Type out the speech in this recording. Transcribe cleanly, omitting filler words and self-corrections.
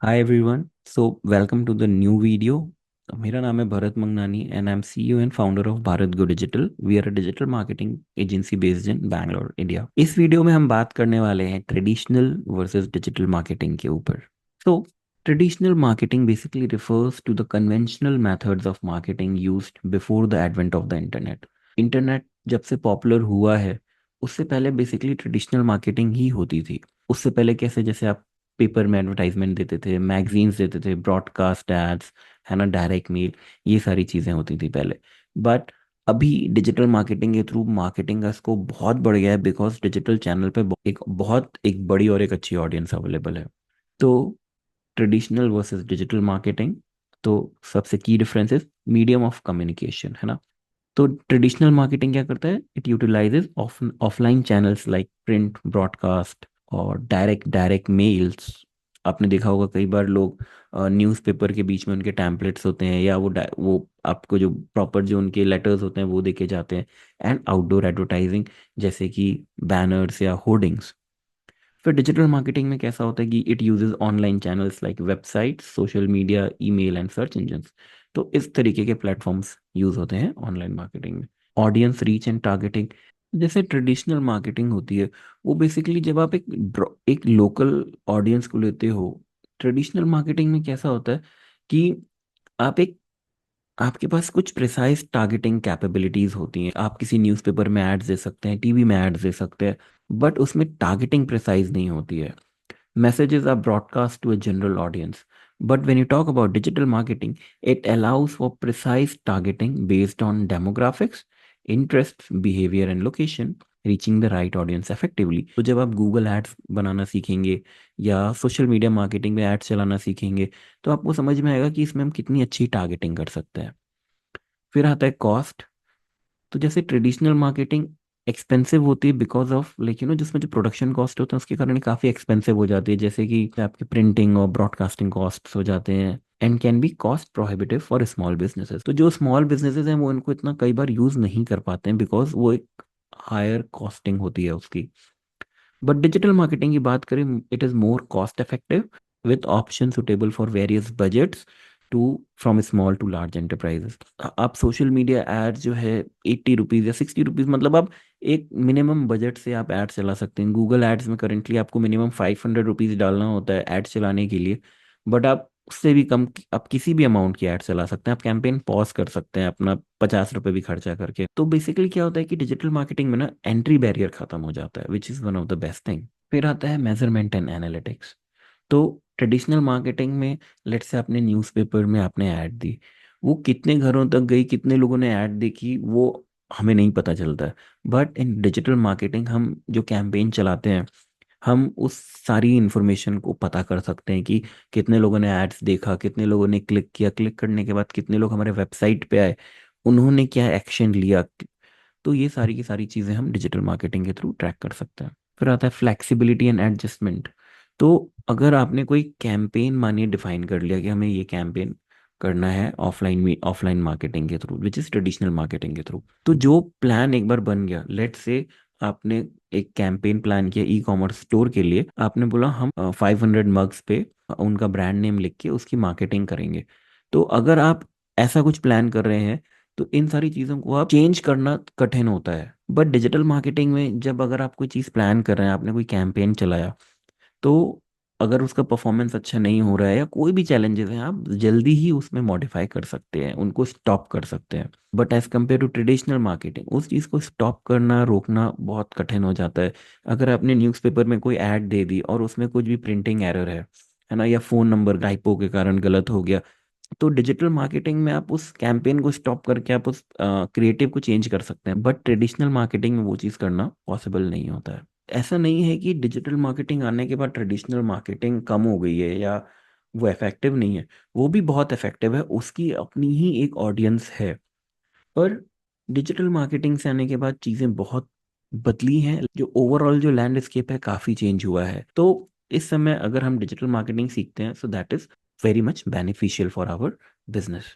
Hi everyone. So welcome to the new video. मेरा नाम है Bharat Mangnani and I am CEO and founder of Bharat go digital. We are a digital marketing agency based in Bangalore, India. इस video में हम बात करने वाले हैं ट्रेडिशनल वर्सेस डिजिटल मार्केटिंग के ऊपर। So traditional marketing basically refers to the conventional methods of marketing used before the advent of the internet. Internet जब से पॉपुलर हुआ है, उससे पहले बेसिकली ट्रेडिशनल मार्केटिंग ही होती थी। उससे पहले कैसे, जैसे आप पेपर में एडवर्टाइजमेंट देते थे, मैगजीन्स देते थे, ब्रॉडकास्ट एड्स, है ना, डायरेक्ट मेल, ये सारी चीज़ें होती थी पहले। बट अभी डिजिटल मार्केटिंग के थ्रू मार्केटिंग का स्कोप बहुत बढ़ गया है, बिकॉज डिजिटल चैनल पे एक बड़ी और एक अच्छी ऑडियंस अवेलेबल है। तो ट्रेडिशनल वर्सेस डिजिटल मार्केटिंग, तो सबसे की difference is medium of communication, है ना। तो ट्रेडिशनल मार्केटिंग क्या करता है? It utilises offline channels like print, broadcast और डायरेक्ट डायरेक्ट मेल्स। आपने देखा होगा कई बार लोग न्यूज़पेपर के बीच में उनके टैम्पलेट्स होते हैं, या वो आपको जो प्रॉपर जो उनके लेटर्स होते हैं वो देके जाते हैं। एंड आउटडोर एडवर्टाइजिंग, जैसे कि बैनर्स या होर्डिंग्स। फिर डिजिटल मार्केटिंग में कैसा होता है कि it uses online channels like website, social media, email and search engines. तो इस तरीके के प्लेटफॉर्म्स यूज होते हैं ऑनलाइन मार्केटिंग में। ऑडियंस रीच एंड टारगेटिंग, जैसे ट्रेडिशनल मार्केटिंग होती है, वो बेसिकली जब आप एक लोकल ऑडियंस को लेते हो। ट्रेडिशनल मार्केटिंग में कैसा होता है कि आप एक आपके पास कुछ प्रिसाइज टारगेटिंग कैपेबिलिटीज होती हैं। आप किसी न्यूज़पेपर में एड्स दे सकते हैं, टीवी में एड्स दे सकते हैं, बट उसमें टारगेटिंग प्रिसाइज नहीं होती है। Messages are broadcast to a general audience. But when you talk about digital marketing, it allows for precise targeting based on demographics, interests, behavior, and location, reaching the right audience effectively. तो जब आप Google ads बनाना सीखेंगे या social media marketing में ads चलाना सीखेंगे, तो आपको समझ में आएगा कि इसमें हम कितनी अच्छी टारगेटिंग कर सकते हैं। फिर आता है कॉस्ट। तो जैसे ट्रेडिशनल मार्केटिंग एक्सपेंसिव होती है बिकॉज ऑफ लाइक जिसमें जो प्रोडक्शन कॉस्ट होता है उसके कारण काफ़ी एक्सपेंसिव हो जाती है, जैसे कि आपके प्रिंटिंग और ब्रॉडकास्टिंग कॉस्ट हो जाते हैं। And can be cost prohibitive for small businesses. तो जो स्मॉल बिजनेसेस हैं वो इनको इतना कई बार यूज़ नहीं कर पाते हैं, बिकॉज वो एक हायर कॉस्टिंग होती है उसकी। बट डिजिटल मार्केटिंग की बात करें, it is more cost effective with option suitable for various budgets, to from small to large enterprises. आप सोशल मीडिया एड्स जो है 80 रुपीज़ या 60 रुपीज़, मतलब आप एक मिनिमम बजट से आप एड चला सकते हैं। गूगल एड्स में करेंटली आपको मिनिमम 500 रुपीज़ डालना होता है एड चलाने के लिए। बट आप उससे भी कम, आप किसी भी अमाउंट की ऐड चला सकते हैं। आप कैंपेन पॉज कर सकते हैं अपना 50 रुपए भी खर्चा करके। तो बेसिकली क्या होता है कि डिजिटल मार्केटिंग में ना एंट्री बैरियर खत्म हो जाता है, which is one of the best thing. फिर आता है मेजरमेंट एंड एनालिटिक्स। तो ट्रेडिशनल मार्केटिंग में, लेट्स से आपने न्यूज़पेपर में आपने ऐड दी, वो कितने घरों तक गई, कितने लोगों ने ऐड देखी, वो हमें नहीं पता चलता है। बट इन डिजिटल मार्केटिंग हम जो कैंपेन चलाते हैं, हम उस सारी इंफॉर्मेशन को पता कर सकते हैं कि कितने लोगों ने एड्स देखा, कितने लोगों ने क्लिक किया, क्लिक करने के बाद कितने लोग हमारे वेबसाइट पे आए, उन्होंने क्या एक्शन लिया। तो ये सारी की सारी चीज़ें हम डिजिटल मार्केटिंग के थ्रू ट्रैक कर सकते हैं। फिर आता है फ्लेक्सिबिलिटी एंड एडजस्टमेंट। तो अगर आपने कोई कैंपेन मानिए डिफाइन कर लिया कि हमें ये कैंपेन करना है ऑफलाइन में, ऑफलाइन मार्केटिंग के through, which is traditional marketing के थ्रू, तो जो प्लान एक बार बन गया, लेट से आपने एक कैंपेन प्लान किया ई कॉमर्स स्टोर के लिए, आपने बोला हम 500 मग्स पे उनका ब्रांड नेम लिख के उसकी मार्केटिंग करेंगे। तो अगर आप ऐसा कुछ प्लान कर रहे हैं, तो इन सारी चीज़ों को आप चेंज करना कठिन होता है। बट डिजिटल मार्केटिंग में जब अगर आप कोई चीज़ प्लान कर रहे हैं, आपने कोई कैंपेन चलाया, तो अगर उसका परफॉर्मेंस अच्छा नहीं हो रहा है या कोई भी चैलेंजेस हैं, आप जल्दी ही उसमें मॉडिफाई कर सकते हैं, उनको स्टॉप कर सकते हैं। But as compare to traditional marketing, उस चीज़ को स्टॉप करना, रोकना बहुत कठिन हो जाता है। अगर आपने न्यूज़पेपर में कोई ऐड दे दी और उसमें कुछ भी प्रिंटिंग एरर है ना, या फ़ोन नंबर टाइपो के कारण गलत हो गया, तो डिजिटल मार्केटिंग में आप उस कैंपेन को स्टॉप करके आप उस क्रिएटिव को चेंज कर सकते हैं। बट ट्रेडिशनल मार्केटिंग में वो चीज़ करना पॉसिबल नहीं होता है। ऐसा नहीं है कि डिजिटल मार्केटिंग आने के बाद ट्रेडिशनल मार्केटिंग कम हो गई है या वो इफेक्टिव नहीं है। वो भी बहुत इफेक्टिव है, उसकी अपनी ही एक ऑडियंस है। पर डिजिटल मार्केटिंग से आने के बाद चीज़ें बहुत बदली हैं, जो ओवरऑल जो लैंडस्केप है काफ़ी चेंज हुआ है। तो इस समय अगर हम डिजिटल मार्केटिंग सीखते हैं, so that is very much beneficial for our business.